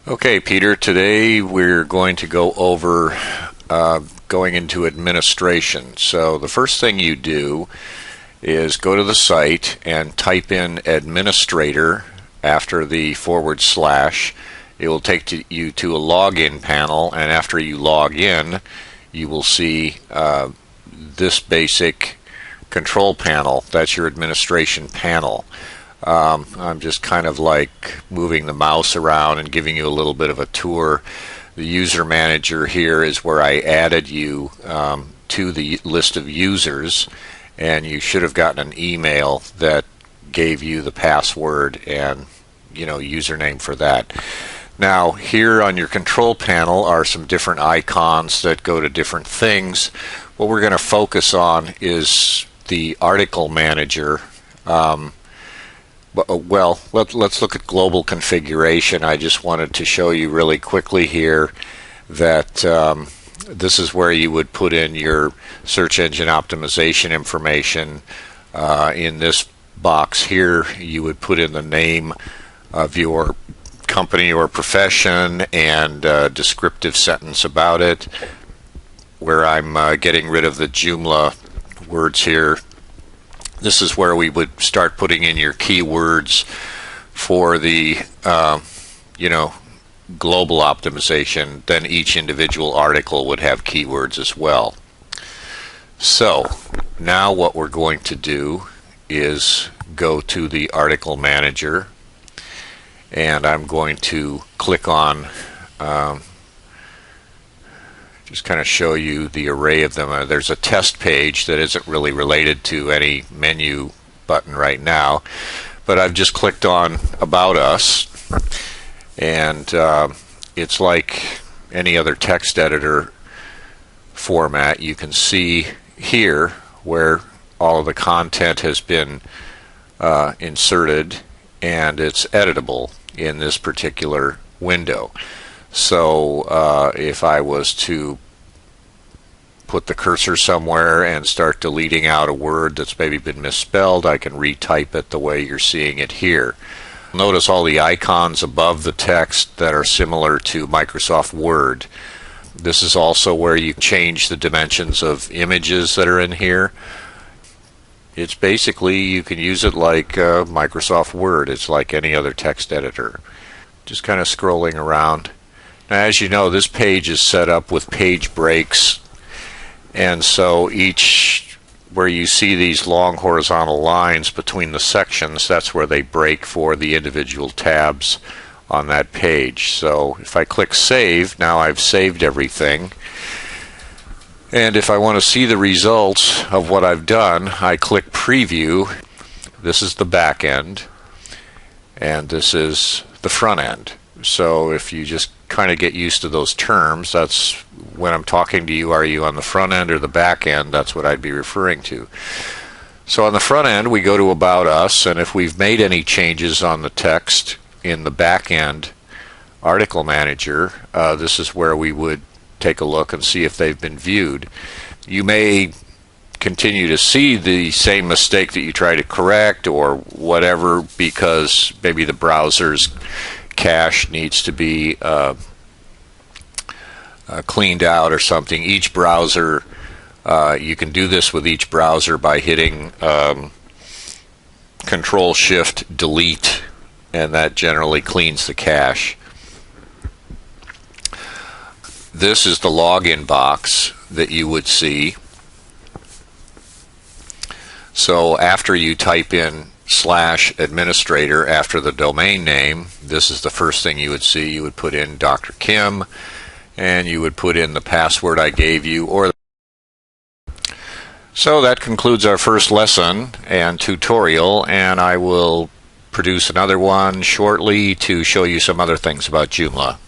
Okay, Peter, today we're going to go over going into administration. So the first thing you do is go to the site and type in administrator after the /. It will take you to a login panel, and after you log in, you will see this basic control panel. That's your administration panel. I'm just kind of like moving the mouse around and giving you a little bit of a tour. The user manager here is where I added you to the list of users, and you should have gotten an email that gave you the password and username for that. Now here on your control panel are some different icons that go to different things. What we're going to focus on is the article manager. Well, let's look at global configuration. I just wanted to show you really quickly here that this is where you would put in your search engine optimization information. In this box here, you would put in the name of your company or profession and a descriptive sentence about it. Where I'm getting rid of the Joomla words here, this is where we would start putting in your keywords for the global optimization. Then each individual article would have keywords as well. So now what we're going to do is go to the article manager, and I'm going to click on just kind of show you the array of them. There's a test page that isn't really related to any menu button right now, but I've just clicked on About Us, and it's like any other text editor format. You can see here where all of the content has been inserted, and it's editable in this particular window. So if I was to put the cursor somewhere and start deleting out a word that's maybe been misspelled, I can retype it the way you're seeing it here. Notice all the icons above the text that are similar to Microsoft Word. This is also where you change the dimensions of images that are in here. It's basically, you can use it like Microsoft Word. It's like any other text editor. Just kind of scrolling around. Now, as you know, this page is set up with page breaks, and so where you see these long horizontal lines between the sections, that's where they break for the individual tabs on that page. So if I click Save, now I've saved everything. And if I want to see the results of what I've done, I click Preview. This is the back end, and this is the front end. So if you just kind of get used to those terms, that's when I'm talking to you, are you on the front end or the back end? That's what I'd be referring to. So on the front end, we go to About Us, and if we've made any changes on the text in the back end article manager, this is where we would take a look and see if they've been viewed. You may continue to see the same mistake that you try to correct or whatever, because maybe the browser's cache needs to be cleaned out or something. Each browser, you can do this with each browser by hitting Control-Shift-Delete, and that generally cleans the cache. This is the login box that you would see. So after you type in /administrator after the domain name, this is the first thing you would see. You would put in Dr. Kim, and you would put in the password I gave you. So that concludes our first lesson and tutorial, and I will produce another one shortly to show you some other things about Joomla.